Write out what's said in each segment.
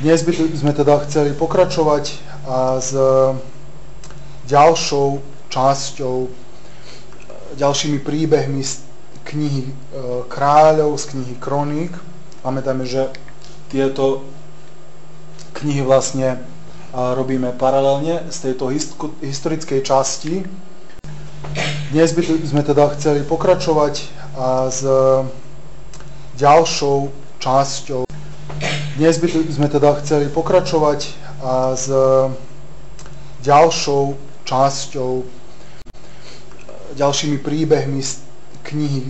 Dnes by sme teda chceli pokračovať s ďalšou časťou, ďalšími príbehmi z knihy Kráľov, z knihy Kroník. Pamätajme, že tieto knihy vlastne robíme paralelne z tejto historickej časti. Dnes by sme teda chceli pokračovať s ďalšou časťou. Dnes by sme teda chceli pokračovať s ďalšou časťou, ďalšími príbehmi z knihy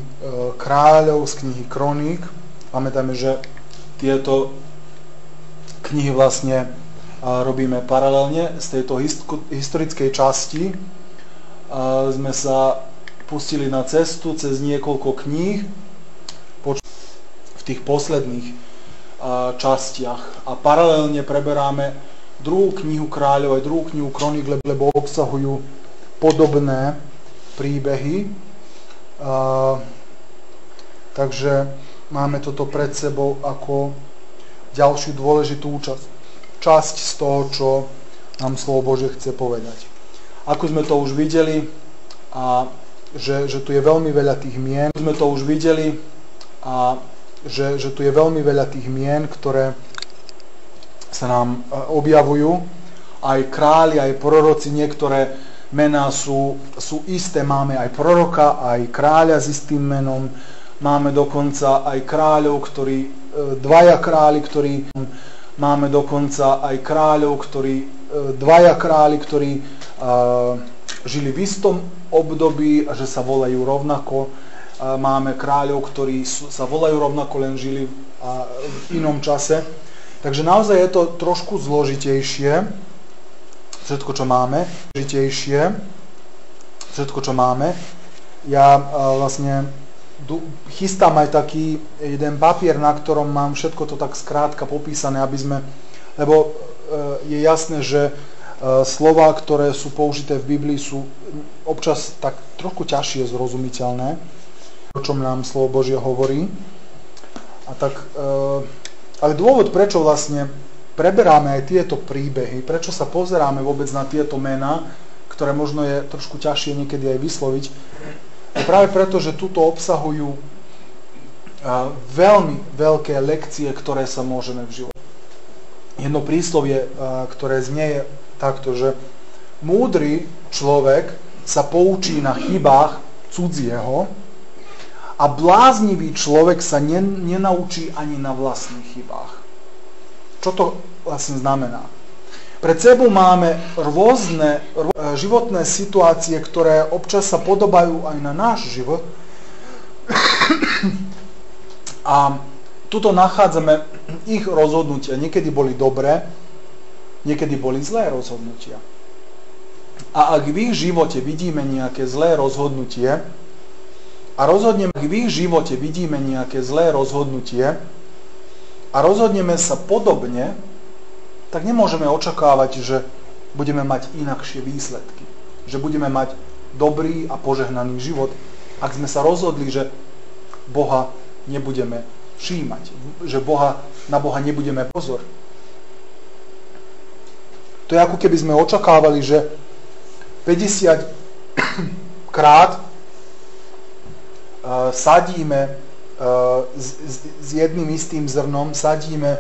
Kráľov, z knihy Kroník. Pamätajme, že tieto knihy vlastne robíme paralelne z tejto historickej časti. Sme sa pustili na cestu cez niekoľko kníh v tých posledných častiach a paralelne preberáme druhú knihu Kráľov aj druhú knihu Kroník, lebo obsahujú podobné príbehy. Takže máme toto pred sebou ako ďalšiu dôležitú časť z toho, čo nám slovo Božie chce povedať. Ako sme to už videli, že tu je veľmi veľa tých mien, že tu je veľmi veľa tých mien, ktoré sa nám objavujú. Aj králi, aj proroci, niektoré mená sú isté. Máme aj proroka, aj kráľa s istým menom. Máme dokonca aj kráľov, dvaja králi, ktorí žili v istom období a že sa volajú rovnako. Máme kráľov, ktorí sa volajú rovnako, len žili v inom čase. Takže naozaj je to trošku zložitejšie, všetko, čo máme. Ja vlastne chystám aj taký jeden papier, na ktorom mám všetko to tak skrátka popísané, lebo je jasné, že slová, ktoré sú použité v Biblii, sú občas tak trošku ťažšie zrozumiteľné, o čom nám slovo Božie hovorí. Ale dôvod, prečo vlastne preberáme aj tieto príbehy, prečo sa pozeráme vôbec na tieto mená, ktoré možno je trošku ťažšie niekedy aj vysloviť, je práve preto, že tuto obsahujú veľmi veľké lekcie, ktoré sa môžeme v živote. Jedno príslovie, ktoré znie takto, že múdry človek sa poučí na chybách cudzieho, a bláznivý človek sa nenaučí ani na vlastných chybách. Čo to vlastne znamená? Pred sebou máme rôzne životné situácie, ktoré občas sa podobajú aj na náš život. A tuto nachádzame ich rozhodnutia. Niekedy boli dobré, niekedy boli zlé rozhodnutia. A ak v ich živote vidíme nejaké zlé rozhodnutie, a rozhodneme sa podobne, tak nemôžeme očakávať, že budeme mať inakšie výsledky. Že budeme mať dobrý a požehnaný život, ak sme sa rozhodli, že Boha nebudeme všímať, že na Boha nebudeme pozor. To je ako keby sme očakávali, že 50 krát sadíme s jedným istým zrnom, sadíme,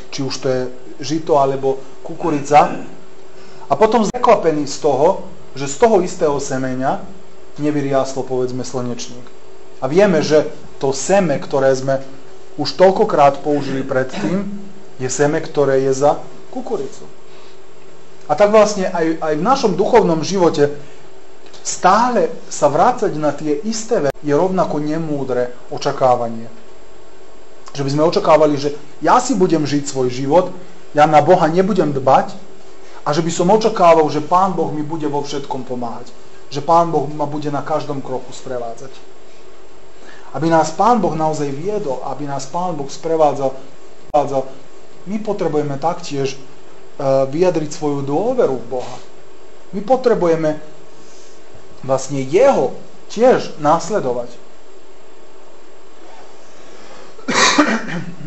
či už to je žito alebo kukurica, a potom prekvapený z toho, že z toho istého semeňa nevyriaslo, povedzme, slnečník. A vieme, že to seme, ktoré sme už toľkokrát použili predtým, je seme, ktoré je za kukuricu. A tak vlastne aj v našom duchovnom živote stále sa vrácať na tie isté veci je rovnako nemúdre očakávanie. Že by sme očakávali, že ja si budem žiť svoj život, ja na Boha nebudem dbať a že by som očakával, že Pán Boh mi bude vo všetkom pomáhať. Že Pán Boh ma bude na každom kroku sprevádzať. Aby nás Pán Boh naozaj viedol, aby nás Pán Boh sprevádzal, my potrebujeme taktiež vyjadriť svoju dôveru v Boha. My potrebujeme vlastne Jeho tiež následovať.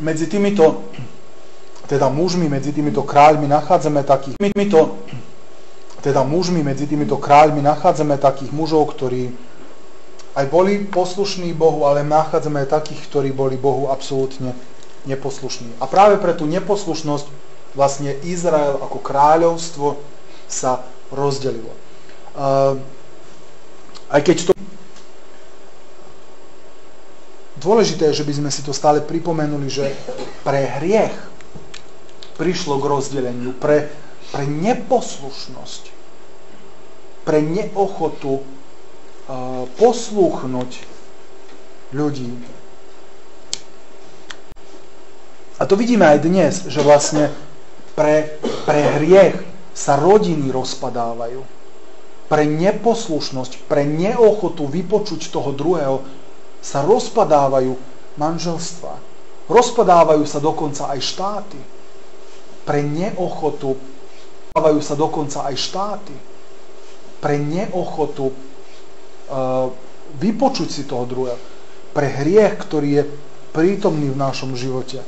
Medzi týmito teda mužmi medzi týmito kráľmi nachádzame takých mužov, ktorí aj boli poslušní Bohu, ale nachádzame aj takých, ktorí boli Bohu absolútne neposlušní. A práve pre tú neposlušnosť vlastne Izrael ako kráľovstvo sa rozdelilo. Aj keď to dôležité je, že by sme si to stále pripomenuli, že pre hriech prišlo k rozdeleniu, pre neposlušnosť, pre neochotu poslúchnuť ľudí. A to vidíme aj dnes, že vlastne pre hriech sa rodiny rozpadávajú. Pre neposlušnosť, pre neochotu vypočuť toho druhého sa rozpadávajú manželstvá. Rozpadávajú sa dokonca aj štáty. Pre neochotu vypočuť si toho druhého. Pre hriech, ktorý je prítomný v našom živote.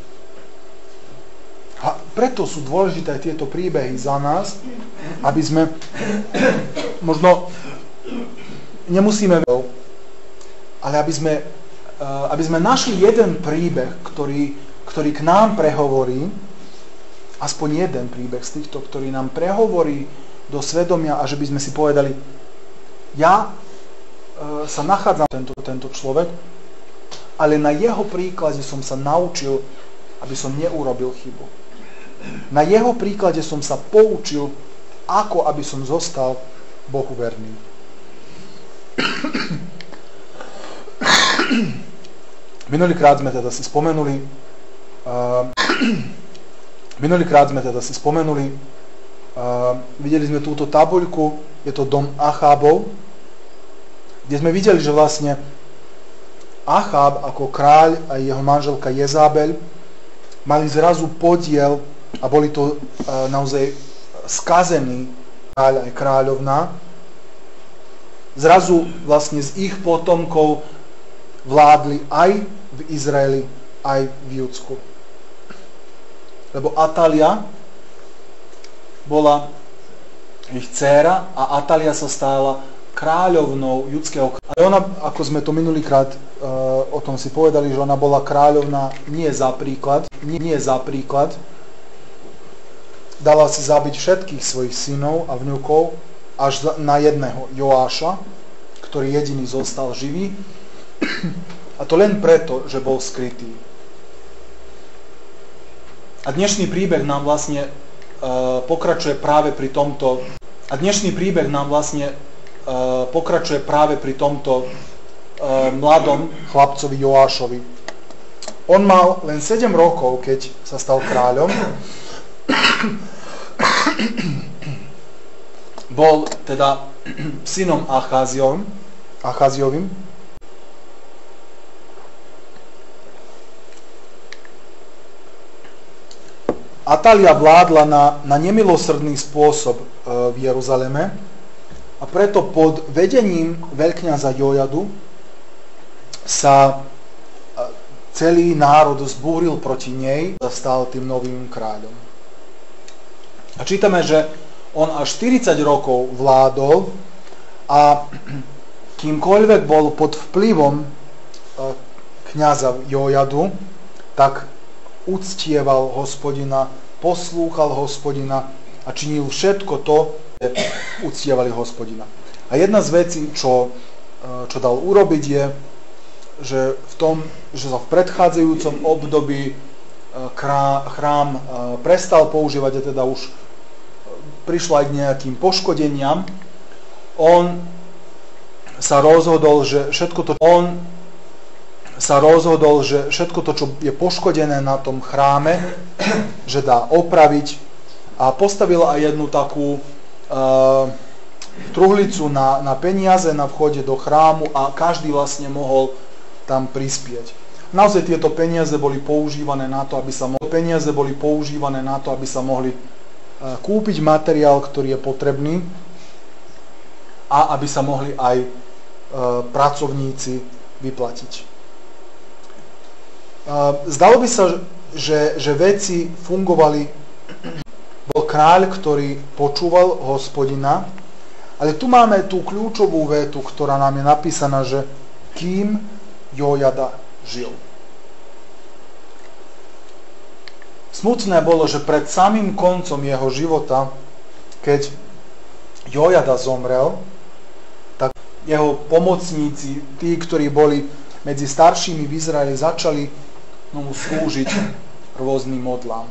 A preto sú dôležité tieto príbehy za nás, aby sme možno nemusíme, ale aby sme našli jeden príbeh, ktorý k nám prehovorí, aspoň jeden príbeh z týchto, ktorý nám prehovorí do svedomia a že by sme si povedali, ja sa nachádzam tento človek, ale na jeho príklade som sa naučil, aby som neurobil chybu. Na jeho príklade som sa poučil, ako aby som zostal Bohu verný. Minulýkrát sme teda si spomenuli, videli sme túto tabuľku, je to dom Achábov, kde sme videli, že vlastne Acháb ako kráľ a jeho manželka Jezabel mali zrazu podiel a boli to naozaj skazení kráľ aj kráľovná. Zrazu vlastne z ich potomkov vládli aj v Izraeli, aj v Judsku. Lebo Atalia bola ich dcéra a Atalia sa stala kráľovnou judského kráľa. A ona, ako sme to minulýkrát o tom si povedali, že ona bola kráľovná nie za príklad. Dala si zabiť všetkých svojich synov a vnukov až na jedného, Joáša, ktorý jediný zostal živý. A to len preto, že bol skrytý. A dnešný príbeh nám vlastne pokračuje práve pri tomto mladom chlapcovi Joášovi. On mal len 7 rokov, keď sa stal kráľom. Bol teda synom Acháziovým. Atalia vládla na nemilosrdný spôsob v Jeruzaleme a preto pod vedením veľkňaza Jojadu sa celý národ zbúril proti nej a stal tým novým kráľom. A čítame, že on až 40 rokov vládol a kýmkoľvek bol pod vplyvom kňaza Jojadu, tak uctieval Hospodina, poslúchal Hospodina a činil všetko to, že uctievali Hospodina. A jedna z vecí, čo dal urobiť je, že sa v predchádzajúcom období chrám prestal používať a teda už prišlo aj k nejakým poškodeniam. On sa rozhodol, že všetko to, čo je poškodené na tom chráme, že dá opraviť a postavil aj jednu takú truhlicu na peniaze na vchode do chrámu a každý vlastne mohol tam prispieť. Naozaj tieto peniaze boli používané na to, aby sa mohli kúpiť materiál, ktorý je potrebný a aby sa mohli aj pracovníci vyplatiť. Zdalo by sa, že veci fungovali. Bol kráľ, ktorý počúval Hospodina, ale tu máme tú kľúčovú vetu, ktorá nám je napísaná, že kým Jojada žil. Smutné bolo, že pred samým koncom jeho života, keď Jojada zomrel, tak jeho pomocníci, tí, ktorí boli medzi staršími v Izraeli, začali mu slúžiť rôznym modlám.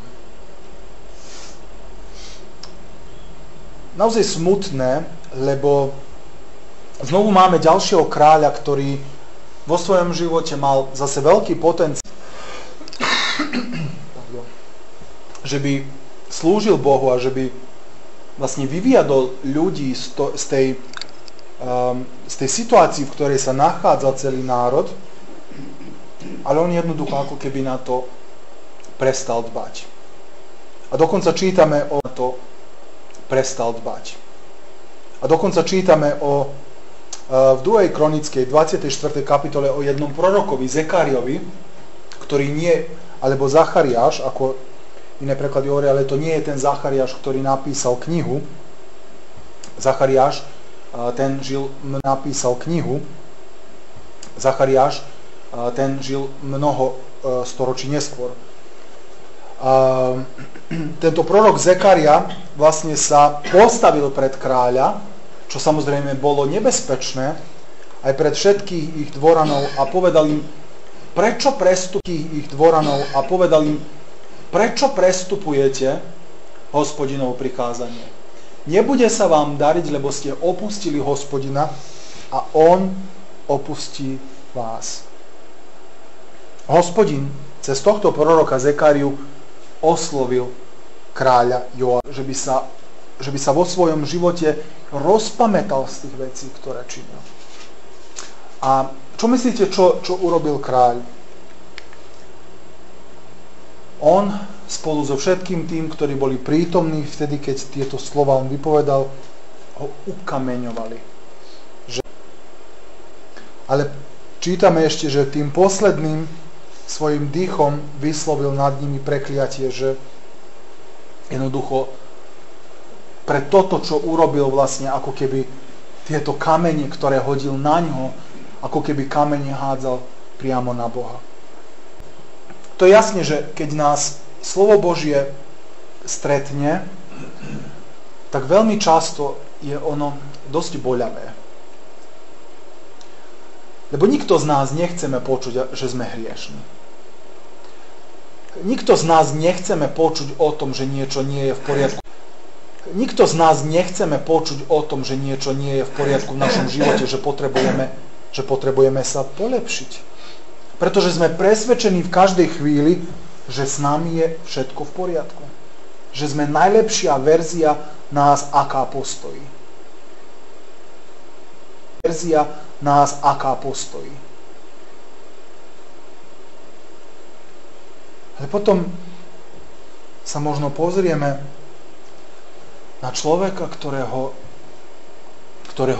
Naozaj smutné, lebo znovu máme ďalšieho kráľa, ktorý vo svojom živote mal zase veľký potenciál, že by slúžil Bohu a že by vlastne vyviadol ľudí z tej situácii, v ktorej sa nachádza celý národ, ale on jednoducho ako keby na to prestal dbať. A dokonca čítame o to prestal dbať. A dokonca čítame v 2. kronickej 24. kapitole o jednom prorokovi, Zekariovi, ktorý nie, alebo Zachariáš, ako iné preklady hovoria, ale to nie je ten Zachariáš, ktorý napísal knihu. Zachariáš, ten napísal knihu. Zachariáš, ten žil mnoho storočí neskôr. Tento prorok Zekaria vlastne sa postavil pred kráľa, čo samozrejme bolo nebezpečné aj pred všetkých ich dvoranov a povedal im, prečo prestupujete Hospodinovo prikázanie. Nebude sa vám dariť, lebo ste opustili Hospodina a on opustí vás. Hospodin cez tohto proroka Zekariu oslovil kráľa Joa, že by sa vo svojom živote rozpamätal z tých vecí, ktoré činil. A čo myslíte, čo urobil kráľ? On spolu so všetkým tým, ktorí boli prítomní vtedy, keď tieto slova on vypovedal, ho ukameňovali. Ale čítame ešte, že tým posledným svojim dýchom vyslovil nad nimi prekliatie, že jednoducho pre toto, čo urobil vlastne, ako keby tieto kamene, ktoré hodil na ňo, ako keby kamene hádzal priamo na Boha. To je jasne, že keď nás slovo Božie stretne, tak veľmi často je ono dosť boľavé. Lebo nikto z nás nechceme počuť, že sme hriešni. Nikto z nás nechceme počuť o tom, že niečo nie je v poriadku. Nikto z nás nechceme počuť o tom, že niečo nie je v poriadku v našom živote, že potrebujeme sa polepšiť. Pretože sme presvedčení v každej chvíli, že s nami je všetko v poriadku. Že sme najlepšia verzia nás, aká postojí. Verzia nás, aká postojí. Ale potom sa možno pozrieme na človeka, ktorého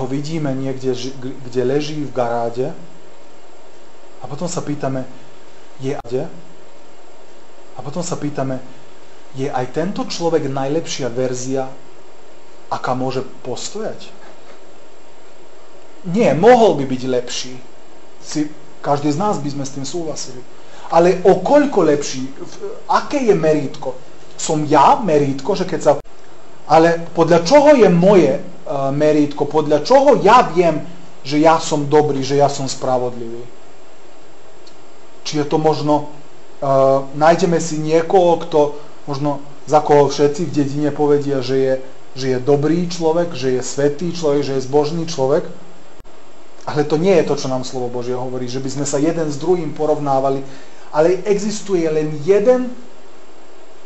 vidíme niekde, kde leží v garáde, a potom sa pýtame, je aj tento človek najlepšia verzia, aká môže postojať? Nie, mohol by byť lepší. Každý z nás by sme s tým súhlasili. Ale o koľko lepší? Aké je merítko? Som ja merítko, že keď sa... Ale podľa čoho je moje merítko? Podľa čoho ja viem, že ja som dobrý, že ja som spravodlivý? Či je to možno... nájdeme si niekoho, za koho všetci v dedine povedia, že je dobrý človek, že je svätý človek, že je zbožný človek. Ale to nie je to, čo nám slovo Božie hovorí, že by sme sa jeden s druhým porovnávali, ale existuje len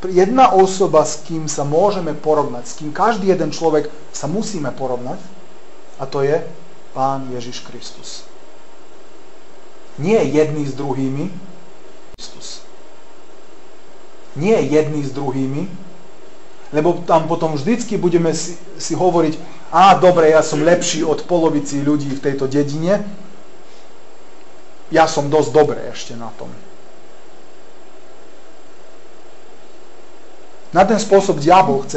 jedna osoba, s kým sa môžeme porovnať, s kým každý jeden človek sa musíme porovnať, a to je Pán Ježiš Kristus. Nie jedni s druhými, Kristus. Nie jedni s druhými, lebo tam potom vždycky budeme si hovoriť, dobre, ja som lepší od polovici ľudí v tejto dedine, ja som dosť dobrý ešte na tom. Na ten spôsob diabol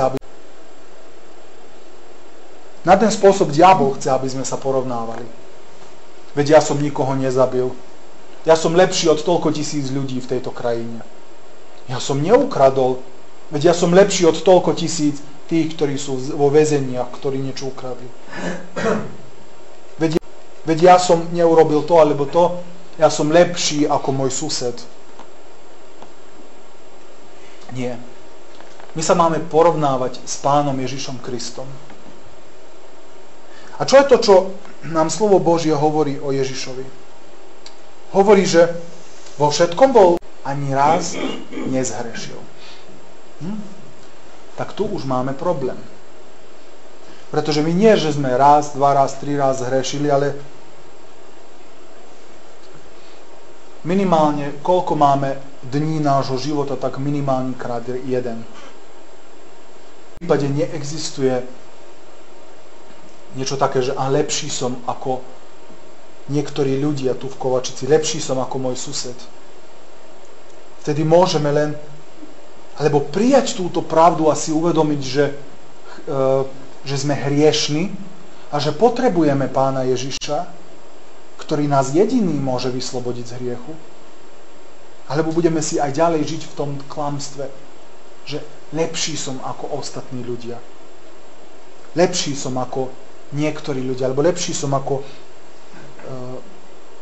chce, aby sme sa porovnávali. Veď ja som nikoho nezabil. Ja som lepší od toľko tisíc ľudí v tejto krajine. Ja som neukradol. Veď ja som lepší od toľko tisíc tých, ktorí sú vo väzeniach, ktorí niečo ukradli. Veď ja som neurobil to alebo to. Ja som lepší ako môj sused. Nie. My sa máme porovnávať s Pánom Ježišom Kristom. A čo je to, čo nám slovo Božie hovorí o Ježišovi? Hovorí, že vo všetkom bol, ani raz nezhrešil. Tak tu už máme problém. Pretože my nie, že sme raz, dva raz, tri raz zhrešili, ale minimálne, koľko máme dní nášho života, tak minimálne krát jeden. V prípade neexistuje niečo také, že lepší som ako niektorí ľudia tu v Kovačici, lepší som ako môj sused. Vtedy môžeme len alebo prijať túto pravdu a si uvedomiť, že sme hriešni a že potrebujeme Pána Ježiša, ktorý nás jediný môže vyslobodiť z hriechu. Alebo budeme si aj ďalej žiť v tom klamstve, že lepší som ako ostatní ľudia. Lepší som ako niektorí ľudia, alebo lepší som ako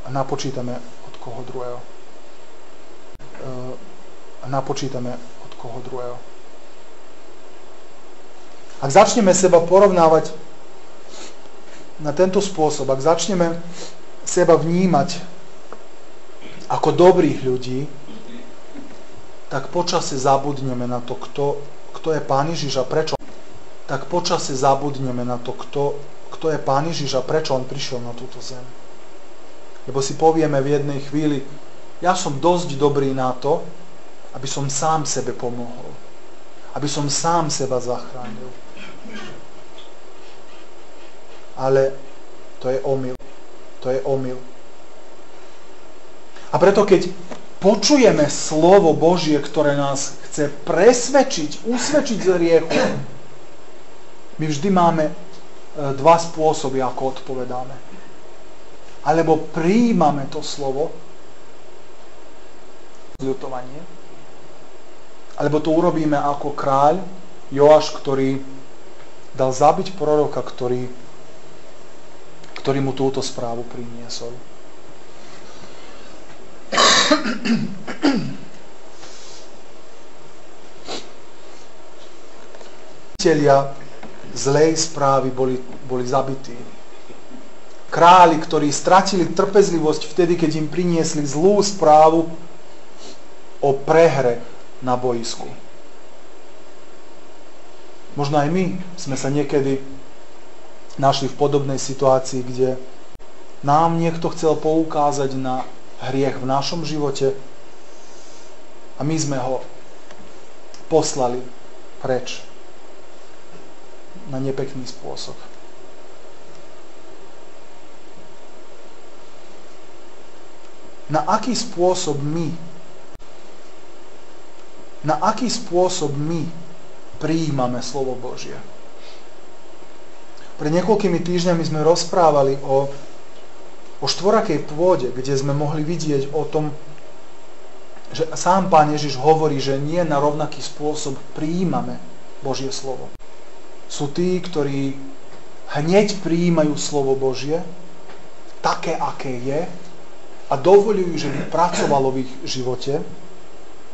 napočítame od koho druhého. Ak začneme seba porovnávať na tento spôsob, ak začneme seba vnímať ako dobrých ľudí, tak počase zabudneme na to, kto je Pán Ježiš a prečo. Tak počase zabudneme na to, kto je Pán Ježiš a prečo on prišiel na túto zem. Lebo si povieme v jednej chvíli, ja som dosť dobrý na to, aby som sám sebe pomohol. Aby som sám seba zachránil. Ale to je omyl. To je omyl. A preto keď počujeme slovo Božie, ktoré nás chce presvedčiť, usvedčiť z hriechu, my vždy máme dva spôsoby, ako odpovedáme. Alebo prijímame to slovo, zľutovanie, alebo to urobíme ako kráľ Joáš, ktorý dal zabiť proroka, ktorý mu túto správu priniesol. Učitelia zlej správy boli zabití. Králi, ktorí stratili trpezlivosť vtedy, keď im priniesli zlú správu o prehre na boisku. Možno aj my sme sa niekedy našli v podobnej situácii, kde nám niekto chcel poukázať na hriech v našom živote a my sme ho poslali preč na nepekný spôsob. Na aký spôsob my prijímame slovo Božie? Pred niekoľkými týždňami sme rozprávali o štvorakej pôde, kde sme mohli vidieť o tom, že sám Pán Ježiš hovorí, že nie na rovnaký spôsob prijímame Božie slovo. Sú tí, ktorí hneď prijímajú slovo Božie, také, aké je, a dovoľujú, že by pracovalo v ich živote,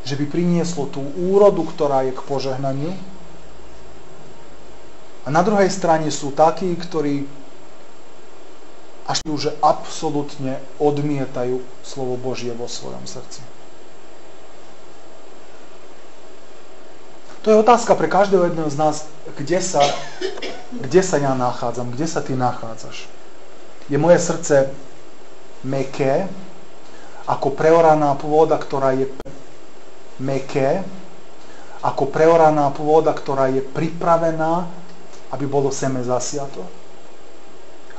že by prinieslo tú úrodu, ktorá je k požehnaniu. A na druhej strane sú takí, ktorí až že absolútne odmietajú slovo Božie vo svojom srdci. To je otázka pre každého jedného z nás, kde sa ja nachádzam, kde sa ty nachádzaš. Je moje srdce mäkké, ako preoraná pôda, ktorá je mäkké, ako preoraná pôda, ktorá je pripravená, aby bolo seme zasiato?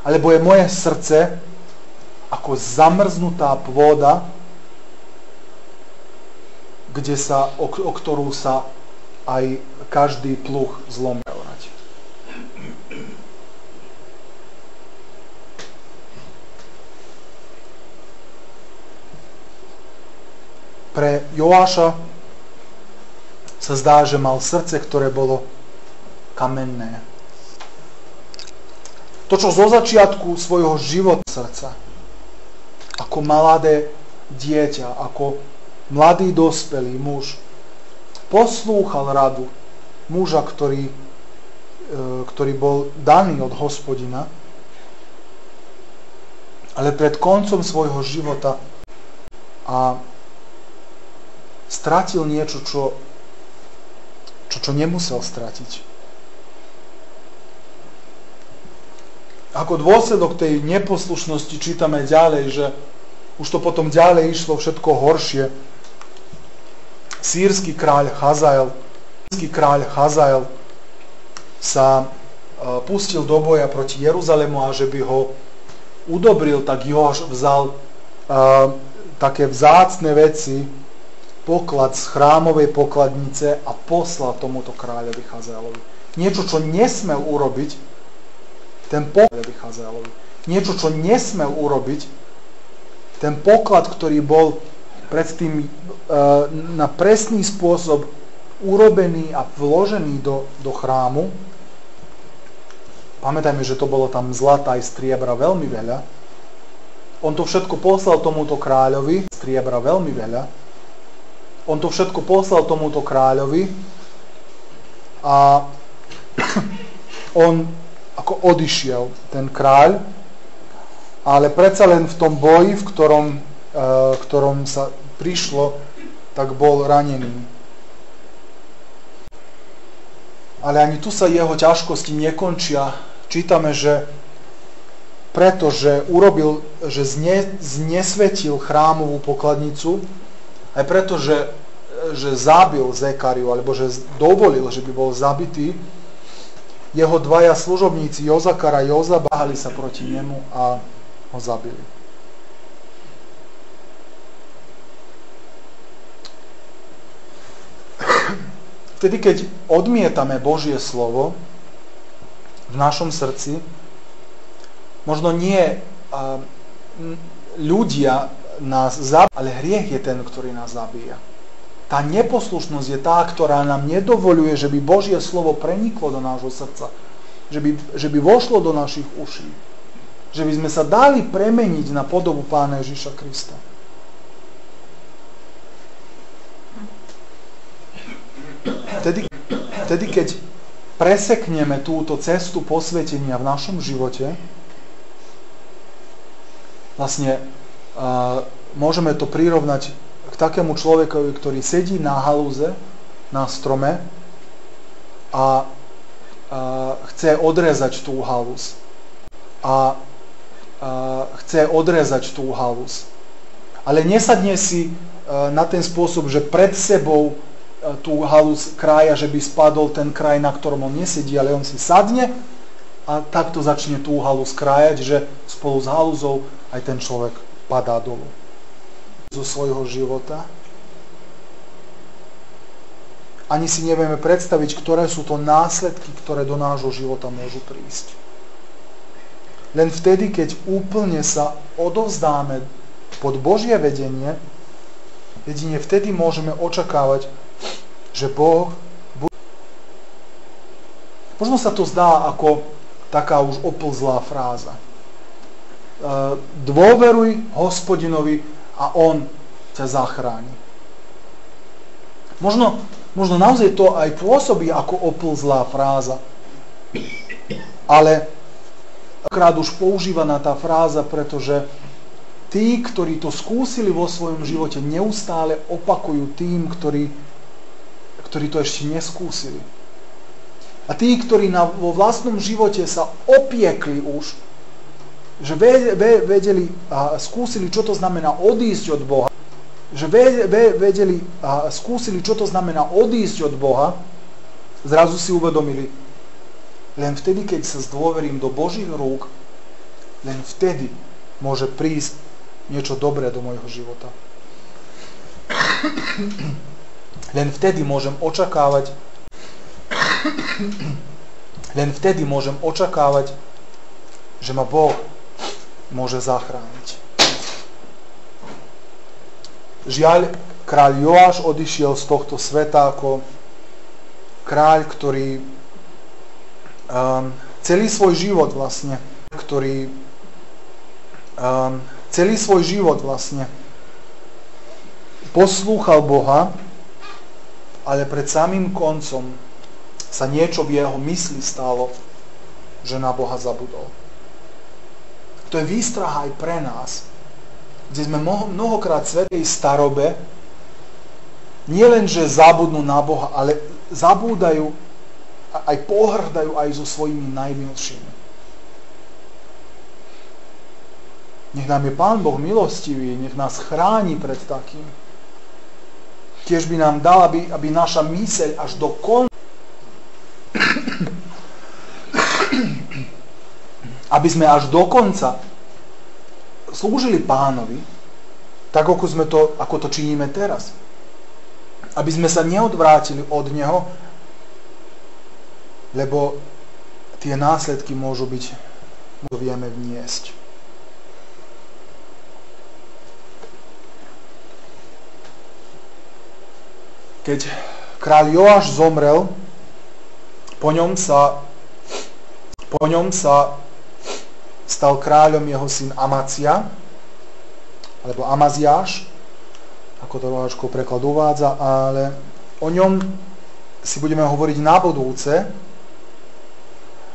Alebo je moje srdce ako zamrznutá pôda, o ktorú sa aj každý pluh zlomil. Pre Joáša sa zdá, že mal srdce, ktoré bolo kamenné. To, čo zo začiatku svojho života srdca, ako mladé dieťa, ako mladý dospelý muž, poslúchal radu muža, ktorý bol daný od Hospodina, ale pred koncom svojho života a stratil niečo, čo nemusel stratiť. Ako dôsledok tej neposlušnosti čítame ďalej, že už to potom ďalej išlo všetko horšie. Sýrsky kráľ Chazael sa pustil do boja proti Jeruzalému a že by ho udobril, tak Joáš vzal také vzácne veci, poklad z chrámovej pokladnice a poslal tomuto kráľovi Chazaelovi. Niečo, čo nesmel urobiť, ten poklad, ktorý bol predtým na presný spôsob urobený a vložený do chrámu. Pamätajme, že to bolo tam zlata aj striebra veľmi veľa. On to všetko poslal tomuto kráľovi, striebra veľmi veľa. On to všetko poslal tomuto kráľovi a on ako odišiel, ten kráľ, ale predsa len v tom boji, v ktorom sa prišlo, tak bol ranený. Ale ani tu sa jeho ťažkosti nekončia. Čítame, že pretože znesvetil chrámovú pokladnicu, aj preto, že zabil Zekariu, alebo že dovolil, že by bol zabitý, jeho dvaja služobníci Jozakar a Jozab báhali sa proti nemu a ho zabili. Vtedy, keď odmietame Božie slovo v našom srdci, možno nie ľudia nás zabíja, ale hriech je ten, ktorý nás zabíja. Tá neposlušnosť je tá, ktorá nám nedovoľuje, že by Božie slovo preniklo do nášho srdca, že by vošlo do našich uší, že by sme sa dali premeniť na podobu Pána Ježiša Krista. Vtedy, keď presekneme túto cestu posvetenia v našom živote, vlastne môžeme to prirovnať k takému človekovi, ktorý sedí na halúze, na strome a chce odrezať tú halúz. Ale nesadne si na ten spôsob, že pred sebou tú halúz krája, že by spadol ten kraj, na ktorom on nesedí, ale on si sadne a takto začne tú halúz krájať, že spolu s halúzou aj ten človek padá dolu zo svojho života. Ani si nevieme predstaviť, ktoré sú to následky, ktoré do nášho života môžu prísť. Len vtedy, keď úplne sa odovzdáme pod Božie vedenie, jedine vtedy môžeme očakávať, že Boh... Možno sa to zdá ako taká už oplzlá fráza. Dôveruj Hospodinovi a On ťa zachráni. Možno naozaj to aj pôsobí ako oplzlá fráza. Ale krát už používaná tá fráza, pretože tí, ktorí to skúsili vo svojom živote, neustále opakujú tým, ktorí to ešte neskúsili. A tí, ktorí vo vlastnom živote sa opiekli už, že vedeli a skúsili, čo to znamená odísť od Boha, že vedeli a skúsili, čo to znamená odísť od Boha, zrazu si uvedomili, len vtedy, keď sa zdôverím do Božích rúk, len vtedy môže prísť niečo dobré do môjho života. Len vtedy môžem očakávať len vtedy môžem očakávať, že ma Boh môže zachrániť. Žiaľ, kráľ Joáš odišiel z tohto sveta ako kráľ, ktorý celý svoj život vlastne poslúchal Boha, ale pred samým koncom sa niečo v jeho mysli stalo, že na Boha zabudol. To je výstraha aj pre nás, kde sme mnohokrát v svätej starobe nie len, že zabudnú na Boha, ale zabúdajú, aj pohrdajú aj so svojimi najmilšími. Nech nám je Pán Boh milostivý, nech nás chráni pred takým. Tiež by nám dal, aby naša myseľ až do konca, aby sme až do konca slúžili Pánovi, tak ako to činíme teraz. Aby sme sa neodvrátili od Neho, lebo tie následky môžu byť, vieme vniesť. Keď kráľ Joáš zomrel, po ňom sa stal kráľom jeho syn Amacia, alebo Amaziáš, ako to roháčkov preklad uvádza, ale o ňom si budeme hovoriť na budúce.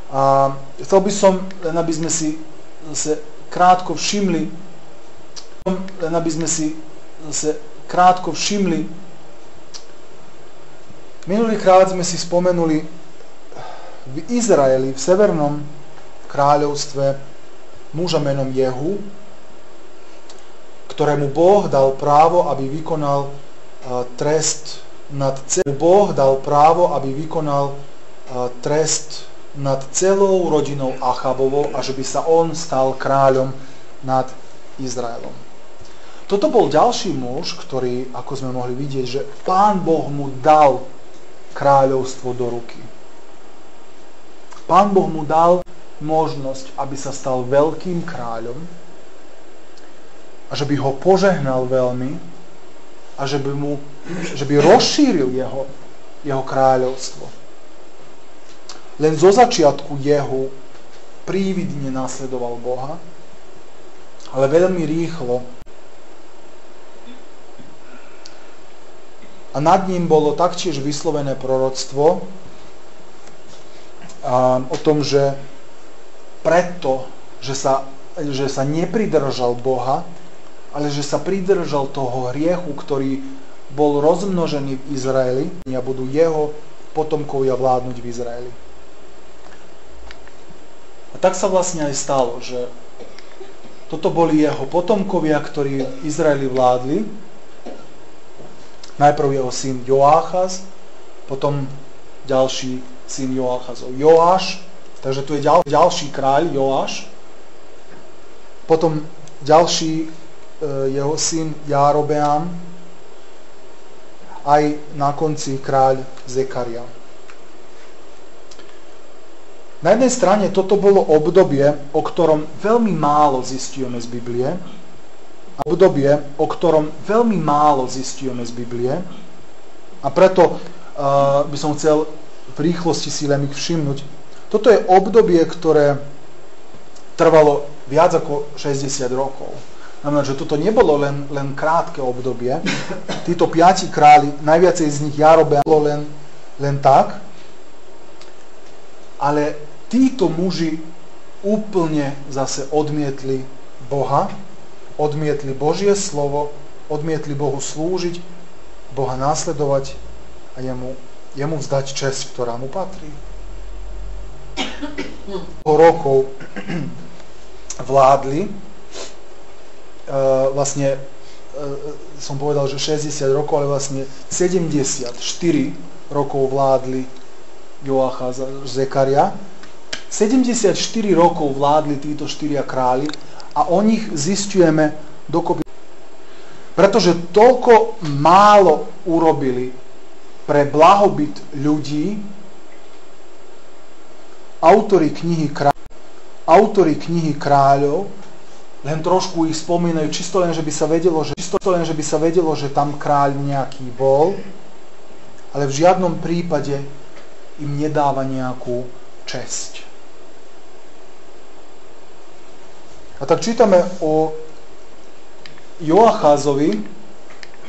A chcel by som, len aby sme si zase krátko všimli, minulýkrát sme si spomenuli v Izraeli, v severnom kráľovstve, muža menom Jehu, ktorému Boh dal právo, aby vykonal trest nad celou rodinou Achabovou a že by sa on stal kráľom nad Izraelom. Toto bol ďalší muž, ktorý, ako sme mohli vidieť, že Pán Boh mu dal kráľovstvo do ruky. Pán Boh mu dal možnosť, aby sa stal veľkým kráľom a že by ho požehnal veľmi a že by rozšíril jeho kráľovstvo. Len zo začiatku Jehu prívidne nasledoval Boha, ale veľmi rýchlo a nad ním bolo taktiež vyslovené proroctvo o tom, že preto, že sa nepridržal Boha, ale že sa pridržal toho hriechu, ktorý bol rozmnožený v Izraeli a budú jeho potomkovia vládnuť v Izraeli. A tak sa vlastne aj stalo, že toto boli jeho potomkovia, ktorí v Izraeli vládli. Najprv jeho syn Joáchaz, potom ďalší syn Joáchazov Joáš, takže tu je ďalší kráľ Joáš, potom ďalší jeho syn Járobeám, aj na konci kráľ Zekaria. Na jednej strane toto bolo obdobie, o ktorom veľmi málo zistujeme z Biblie, a preto by som chcel v rýchlosti si len ich všimnúť. Toto je obdobie, ktoré trvalo viac ako 60 rokov. Znamená, že toto nebolo len krátke obdobie. Títo 5 králi, najviacej z nich Járobeám bolo len tak, ale títo muži úplne zase odmietli Boha, odmietli Božie slovo, odmietli Bohu slúžiť, Boha nasledovať a jemu vzdať česť, ktorá mu patrí. Rokov vládli, som povedal, že 60 rokov, ale vlastne 74 rokov vládli Joáchaz a Zekaria. 74 rokov vládli títo 4 králi a o nich zisťujeme dokopy. Pretože toľko málo urobili pre blahobyt ľudí, autori knihy Kráľov len trošku ich spomínajú, čisto len, že by sa vedelo, že tam kráľ nejaký bol, ale v žiadnom prípade im nedáva nejakú česť. A tak čítame o Joacházovi,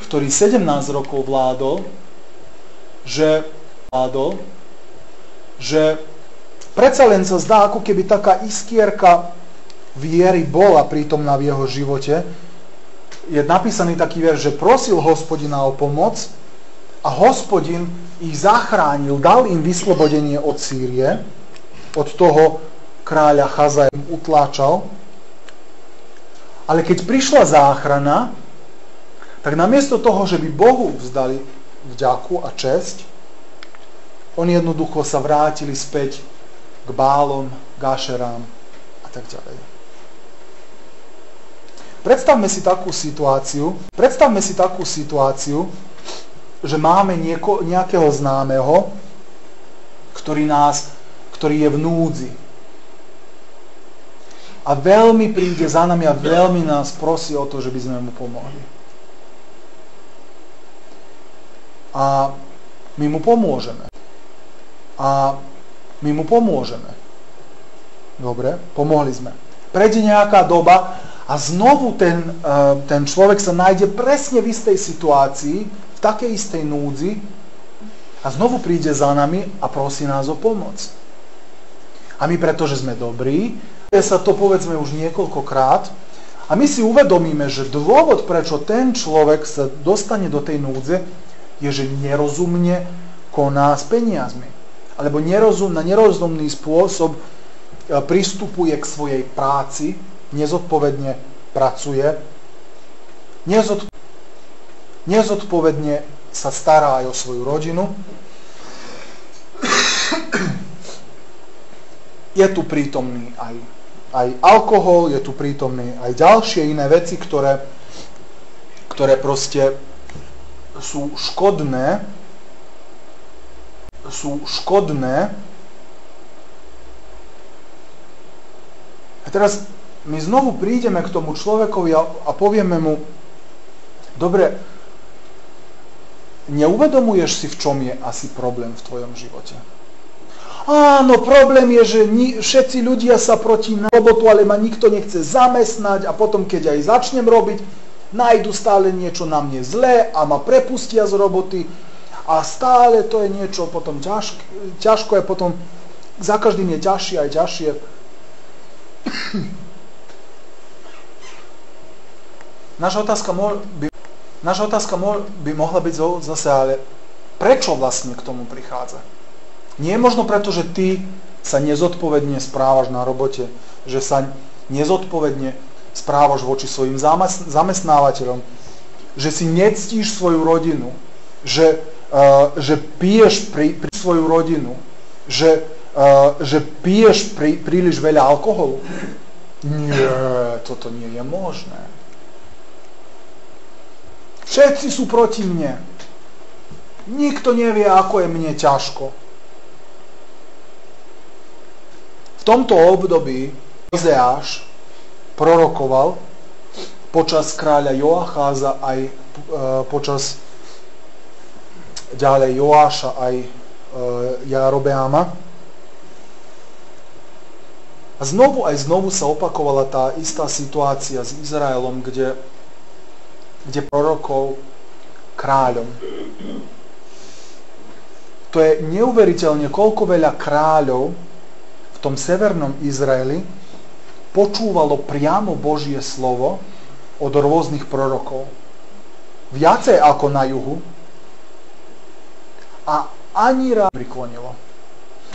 ktorý 17 rokov vládol, že predsa len sa zdá, ako keby taká iskierka viery bola prítomná v jeho živote. Je napísaný taký verš, že prosil Hospodina o pomoc a Hospodin ich zachránil, dal im vyslobodenie od Sýrie, od toho kráľa Chazaja im utláčal. Ale keď prišla záchrana, tak namiesto toho, že by Bohu vzdali vďaku a česť, oni jednoducho sa vrátili späť k Bálom, k Ašerám a tak ďalej. Predstavme si takú situáciu, že máme nejakého známeho, ktorý je v núdzi. A veľmi príde za nami a veľmi nás prosí o to, že by sme mu pomohli. A my mu pomôžeme. Dobre, pomohli sme. Prejde nejaká doba a znovu ten človek sa nájde presne v istej situácii, v takej istej núdzi a znovu príde za nami a prosí nás o pomoc. A my, pretože sme dobrí, sa to povedzme už niekoľkokrát a my si uvedomíme, že dôvod, prečo ten človek sa dostane do tej núdze, je, že nerozumne koná s peniazmi. Alebo na nerozumný spôsob pristupuje k svojej práci, nezodpovedne pracuje, nezodpovedne sa stará aj o svoju rodinu. Je tu prítomný aj alkohol, je tu prítomný aj ďalšie iné veci, ktoré proste sú škodné. A teraz my znovu prídeme k tomu človekovi a povieme mu, dobre, neuvedomuješ si, v čom je asi problém v tvojom živote? Áno, problém je, že všetci ľudia sa proti na robotu, ale ma nikto nechce zamestnať a potom, keď aj začnem robiť, nájdu stále niečo na mne zlé a ma prepustia z roboty a stále to je niečo potom ťažko je potom, za každým je ťažšie aj ťažšie. Naša otázka by mohla byť zase, ale prečo vlastne k tomu prichádza? Nie je možno preto, že ty sa nezodpovedne správaš na robote, že sa nezodpovedne správaš voči svojim zamestnávateľom, že si nectíš svoju rodinu, že piješ pri svoju rodinu, že piješ príliš veľa alkoholu. Nie, toto nie je možné. Všetci sú proti mne. Nikto nevie, ako je mne ťažko. V tomto období Ozeáš prorokoval počas kráľa Joacháza aj počas ďalej Joáša aj Jarobeáma. A znovu sa opakovala tá istá situácia s Izraelom, kde prorokov kráľom. To je neuveriteľne, koľko veľa kráľov v tom severnom Izraeli počúvalo priamo Božie slovo od rôznych prorokov. Viacej ako na juhu. A ani raz priklonilo.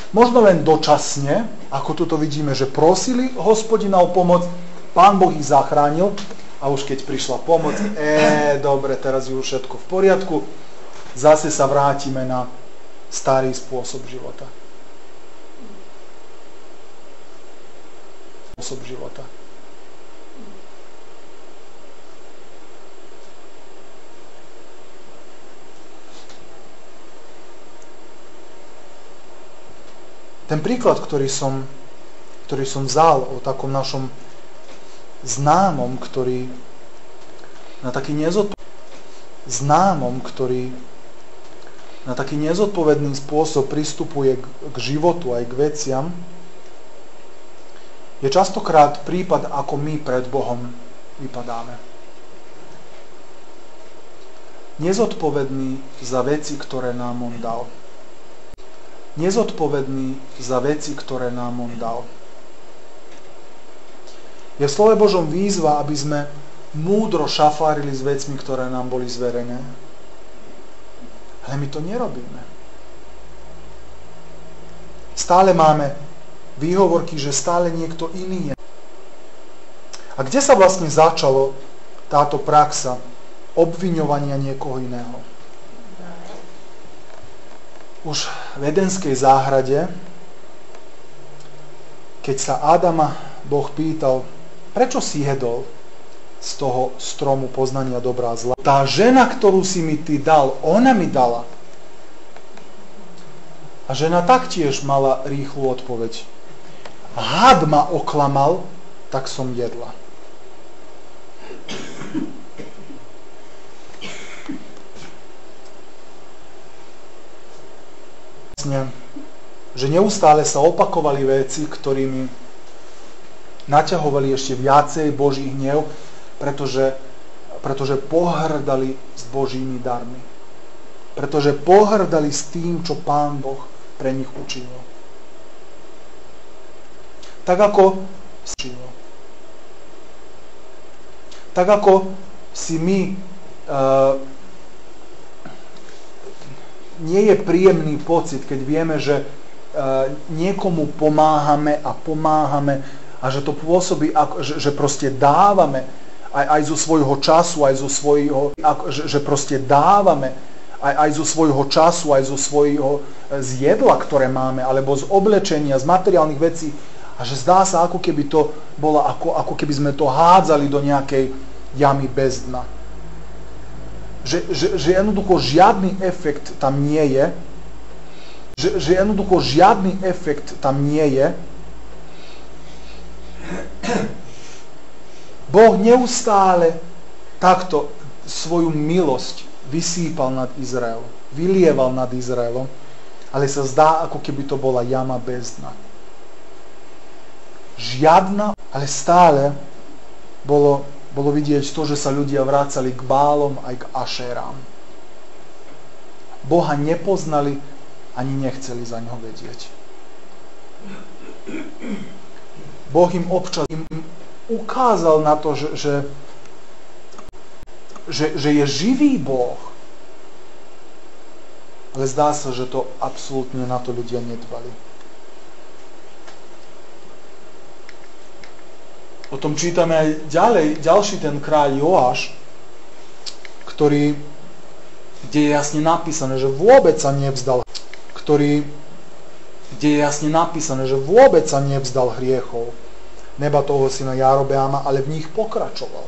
Možno len dočasne, ako tuto vidíme, že prosili Hospodina o pomoc, Pán Boh ich zachránil a už keď prišla pomoc, dobre, teraz je už všetko v poriadku, zase sa vrátime na starý spôsob života. Ten príklad, ktorý som vzal o takom našom známom, ktorý na taký nezodpovedný spôsob pristupuje k životu aj k veciam, je častokrát prípad, ako my pred Bohom vypadáme. Nezodpovedný za veci, ktoré nám On dal. Nezodpovedný za veci, ktoré nám On dal. Je v slove Božom výzva, aby sme múdro šafárili s vecmi, ktoré nám boli zverené. Ale my to nerobíme. Stále máme výhovorky, že stále niekto iný je. A kde sa vlastne začalo táto praxa obviňovania niekoho iného? Už v Edenskej záhrade, keď sa Adama Boh pýtal, prečo si jedol z toho stromu poznania dobra a zla? Tá žena, ktorú si mi ty dal, ona mi dala. A žena taktiež mala rýchlu odpoveď. Had ma oklamal, tak som jedla. Že neustále sa opakovali veci, ktorými naťahovali ešte viacej Boží hnev, pretože pohrdali s Božími darmi. Pretože pohrdali s tým, čo Pán Boh pre nich učinil. Tak ako si my nie je príjemný pocit, keď vieme, že niekomu pomáhame a že to pôsobí, že proste dávame aj zo svojho času, aj zo svojho, že proste dávame aj zo svojho času, aj zo svojho z jedla, ktoré máme, alebo z oblečenia, z materiálnych vecí, a že zdá sa, ako keby to bolo, ako keby sme to hádzali do nejakej jamy bez dna. Že jednoducho žiadny efekt tam nie je. Boh neustále takto svoju milosť vysýpal nad Izraelom, vylieval nad Izraelom, ale sa zdá, ako keby to bola jama bez dna. Žiadna, ale stále bolo vidieť to, že sa ľudia vracali k Bálom aj k Ašérám. Boha nepoznali ani nechceli za ňo vedieť. Boh im občas ukázal na to, že je živý Boh. Ale zdá sa, že to absolútne na to ľudia nedbali. O tom čítame aj ďalší ten kráľ Joáš, kde je jasne napísané, že vôbec sa nevzdal hriechov neba toho syna Jarobeáma, ale v nich pokračoval.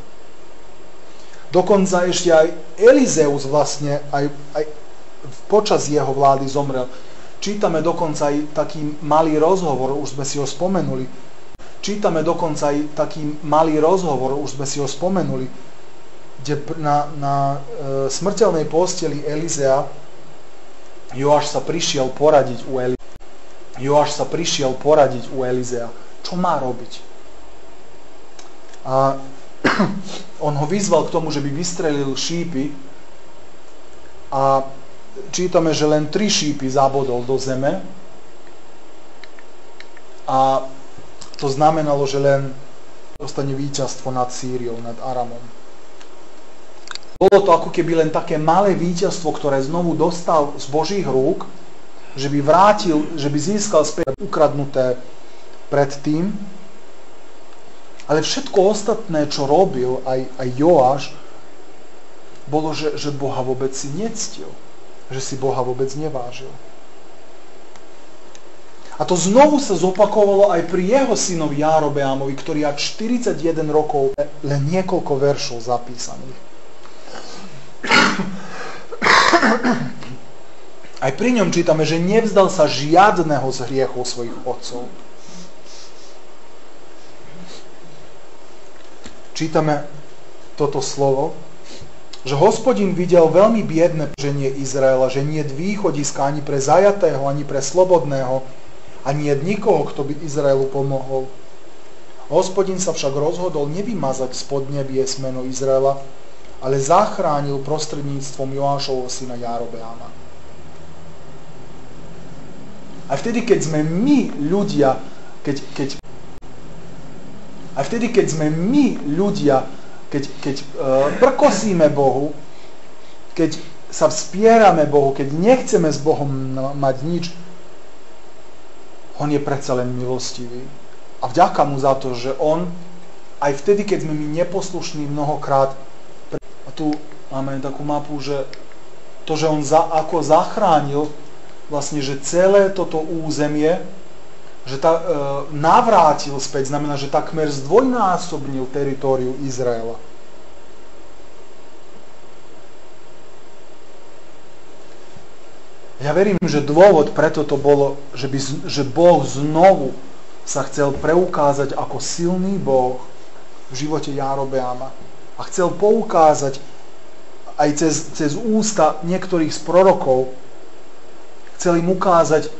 Dokonca ešte aj Elizeus vlastne aj počas jeho vlády zomrel. Čítame dokonca aj taký malý rozhovor, už sme si ho spomenuli, kde na smrteľnej posteli Elizea Joáš sa prišiel poradiť u Elizea, čo má robiť. A on ho vyzval k tomu, že by vystrelil šípy, a čítame, že len 3 šípy zabodol do zeme, a to znamenalo, že len dostane víťazstvo nad Sýriou, nad Aramom. Bolo to ako keby len také malé víťazstvo, ktoré znovu dostal z Božích rúk, že by získal späť ukradnuté predtým. Ale všetko ostatné, čo robil aj Joáš, bolo, že Boha vôbec si nectil, že si Boha vôbec nevážil. A to znovu sa zopakovalo aj pri jeho synovi Jarobeámovi, ktorý má 41 rokov, len niekoľko veršov zapísaných. Aj pri ňom čítame, že nevzdal sa žiadneho z hriechov svojich otcov. Čítame toto slovo, že Hospodin videl veľmi biedne poženie Izraela, že nie je východiska ani pre zajatého, ani pre slobodného, a nie je nikoho, kto by Izraelu pomohol. Hospodin sa však rozhodol nevymazať spod nebies meno Izraela, ale zachránil prostredníctvom Joášovho syna Járobeáma. A vtedy, keď sme my ľudia, keď prkosíme Bohu, keď sa vspierame Bohu, keď nechceme s Bohom mať nič, on je predsa len milostivý. A vďaka mu za to, že on, aj vtedy, keď sme my neposlušní mnohokrát, a tu máme takú mapu, že to, že on ako zachránil vlastne, že celé toto územie, že navrátil späť, znamená, že takmer zdvojnásobnil teritóriu Izraela. Ja verím, že dôvod preto to bolo, že Boh znovu sa chcel preukázať ako silný Boh v živote Járobeáma. A chcel poukázať aj cez ústa niektorých z prorokov, chcel im ukázať,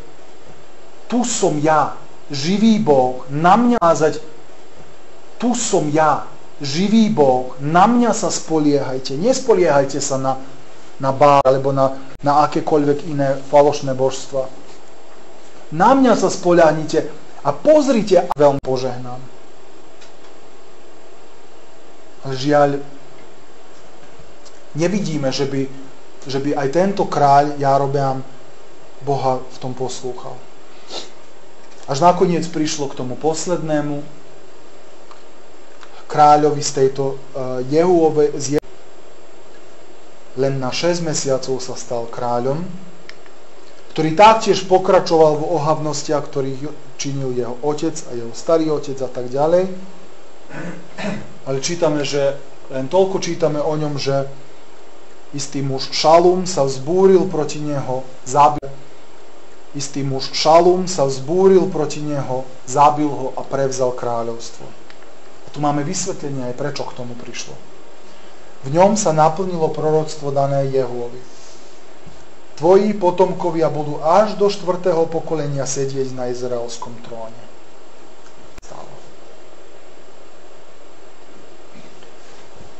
tu som ja, živý Boh, na mňa ukázať, tu som ja, živý Boh, na mňa sa spoliehajte, nespoliehajte sa na Bál alebo na akékoľvek iné falošné božstva. Na mňa sa spoľahnite a pozrite, a veľmi požehnám. Ale žiaľ, nevidíme, že by aj tento kráľ Járobeám Boha v tom poslúchal. Až nakoniec prišlo k tomu poslednému kráľovi z tejto Jehuovej, len na 6 mesiacov sa stal kráľom, ktorý taktiež pokračoval v ohavnostiach, ktorých činil jeho otec a jeho starý otec a tak ďalej. Ale čítame, že len toľko čítame o ňom, že istý muž Šalum sa vzbúril proti neho, zabil. Istý muž Šalum sa vzbúril proti neho, zabil ho a prevzal kráľovstvo. A tu máme vysvetlenie aj prečo k tomu prišlo. V ňom sa naplnilo proroctvo dané Jehuovi. Tvoji potomkovia budú až do 4. pokolenia sedieť na izraelskom tróne. Stalo.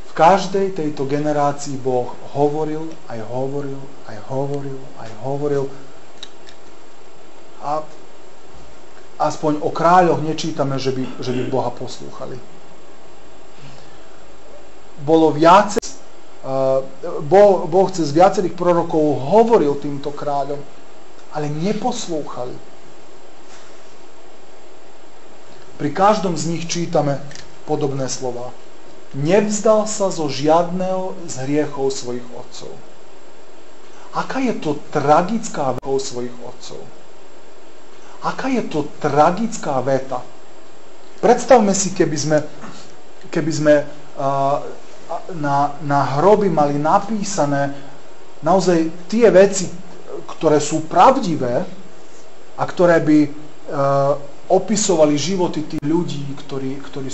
V každej tejto generácii Boh hovoril, aj hovoril, aj hovoril, aj hovoril. A aspoň o kráľoch nečítame, že by Boha poslúchali. Bolo viacej, Boh cez viacerých prorokov hovoril týmto kráľom, ale neposlúchali. Pri každom z nich čítame podobné slová. Nevzdal sa zo žiadneho z hriechov svojich otcov. Aká je to tragická veta svojich otcov? Aká je to tragická veta? Predstavme si, keby sme na hroby mali napísané naozaj tie veci, ktoré sú pravdivé a ktoré by opisovali životy tých ľudí, ktorí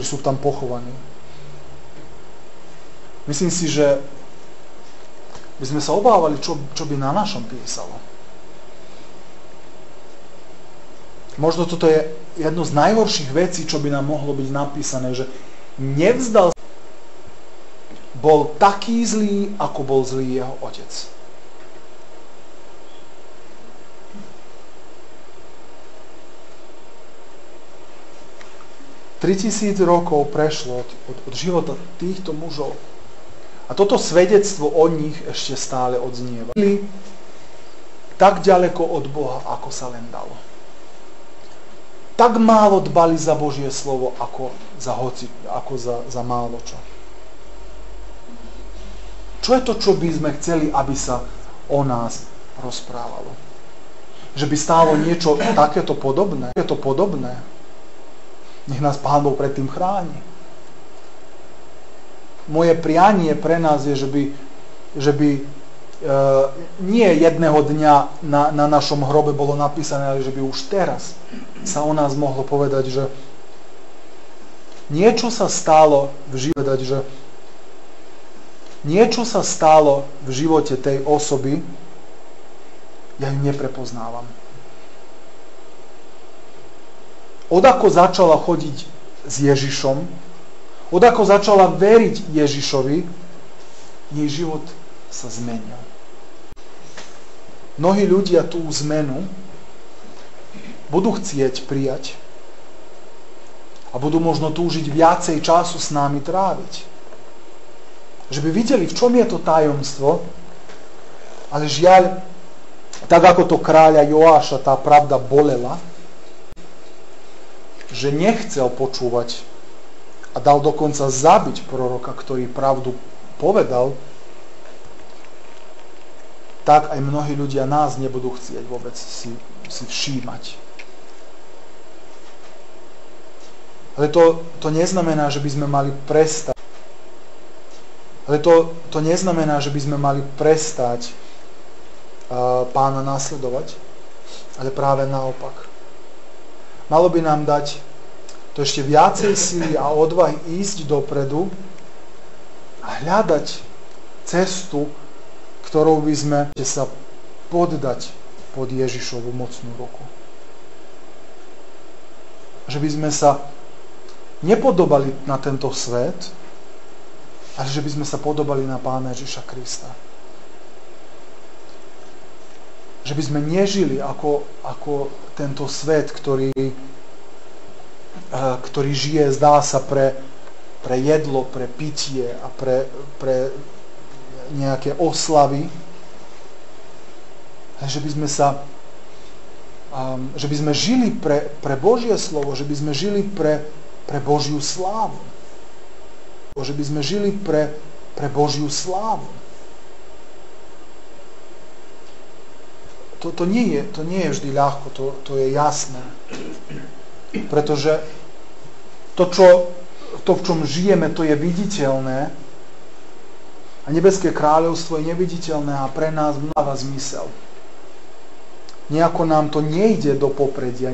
sú tam pochovaní. Myslím si, že by sme sa obávali, čo by na našom písalo. Možno toto je jedno z najhorších vecí, čo by nám mohlo byť napísané, že nevzdal, bol taký zlý, ako bol zlý jeho otec. $3000 rokov prešlo od života týchto mužov. A toto svedectvo o nich ešte stále odznieva. Tak ďaleko od Boha, ako sa len dalo. Tak málo dbali za Božie slovo, ako za málo čo. Čo je to, čo by sme chceli, aby sa o nás rozprávalo? Že by stálo niečo takéto podobné? Nech nás Pán Boh pred tým chráni. Moje prianie pre nás je, že by nie jedného dňa na našom hrobe bolo napísané, ale že by už teraz sa o nás mohlo povedať, že niečo sa stalo v živote tej osoby, ja ju neprepoznávam. Odako začala chodiť s Ježišom, odako začala veriť Ježišovi, jej život sa zmenil. Mnohí ľudia tú zmenu budú chcieť prijať a budú možno túžiť viacej času s nami tráviť. Že by videli, v čom je to tajomstvo, ale žiaľ, tak ako to kráľa Joáša tá pravda bolela, že nechcel počúvať a dal dokonca zabiť proroka, ktorý pravdu povedal, tak aj mnohí ľudia nás nebudú chcieť vôbec si všímať. Ale to neznamená, že by sme mali prestať. Pána nasledovať, ale práve naopak. Malo by nám dať to ešte viacej síly a odvahy ísť dopredu a hľadať cestu, ktorou by sme sa poddať pod Ježišovu mocnú ruku. Že by sme sa nepodobali na tento svet, ale že by sme sa podobali na Pána Ježiša Krista. Že by sme nežili ako tento svet, ktorý žije, zdá sa, pre jedlo, pre pitie a pre nejaké oslavy. Že by sme žili pre Božie slovo, že by sme žili pre Božiu slávu. Že by sme žili pre Božiu slávu. To nie je vždy ľahko, to je jasné. Pretože to, v čom žijeme, to je viditeľné a nebeské kráľovstvo je neviditeľné a pre nás máva zmysel. Nejako nám to nejde do popredia,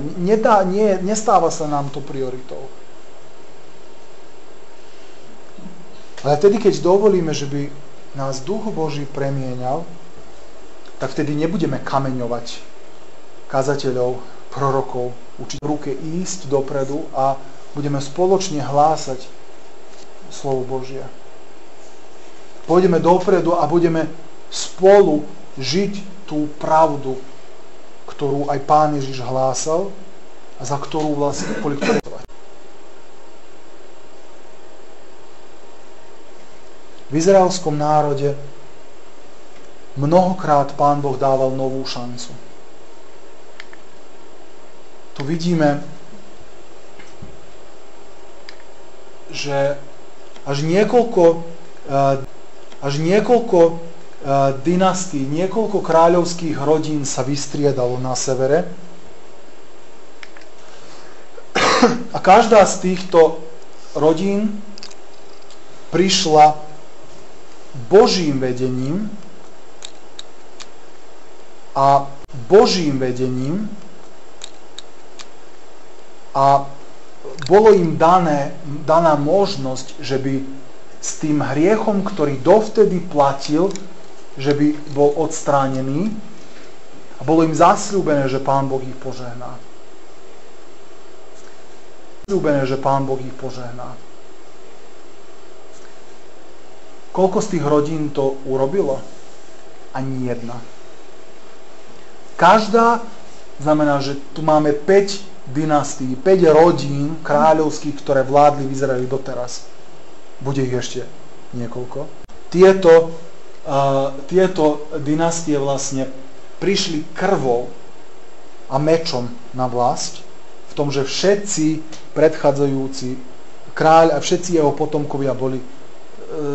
nestáva sa nám to prioritou. Ale vtedy, keď dovolíme, že by nás Duch Boží premieňal, tak vtedy nebudeme kameňovať kazateľov, prorokov, učiť v ruke ísť dopredu a budeme spoločne hlásať slovo Božie. Pôjdeme dopredu a budeme spolu žiť tú pravdu, ktorú aj Pán Ježiš hlásal a za ktorú vlastne politovať. V izraelskom národe mnohokrát Pán Boh dával novú šancu. Tu vidíme, že až niekoľko dynastií, niekoľko kráľovských rodín sa vystriedalo na severe. A každá z týchto rodín prišla Božím vedením a bolo im daná možnosť, že by s tým hriechom, ktorý dovtedy platil, že by bol odstránený a bolo im zasľúbené, že Pán Boh ich požehná. Koľko z tých rodín to urobilo? Ani jedna. Každá znamená, že tu máme 5 dynastií, 5 rodín kráľovských, ktoré vládli v Izraeli doteraz. Bude ich ešte niekoľko. Tieto dynastie vlastne prišli krvou a mečom na vlast, v tom, že všetci predchádzajúci kráľ a všetci jeho potomkovia boli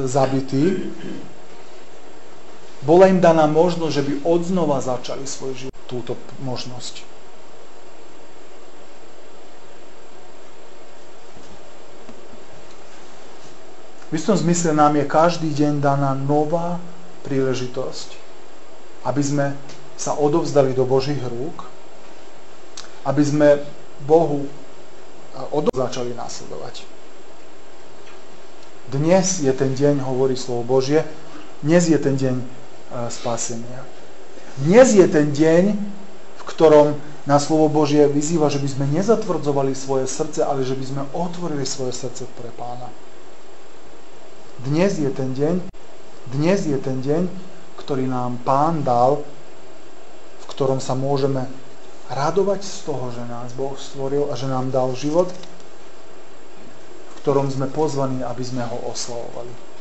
zabití. Bola im daná možnosť, že by odznova začali svoj život. Túto možnosť. V istom zmysle nám je každý deň daná nová príležitosť aby sme sa odovzdali do Božích rúk, aby sme Bohu začali nasledovať. Dnes je ten deň, hovorí slovo Božie, dnes je ten deň spásenia. Dnes je ten deň, v ktorom nás slovo Božie vyzýva, že by sme nezatvrdzovali svoje srdce, ale že by sme otvorili svoje srdce pre Pána. Dnes je ten deň, ktorý nám Pán dal, v ktorom sa môžeme radovať z toho, že nás Boh stvoril a že nám dal život, v ktorom sme pozvaní, aby sme ho oslavovali.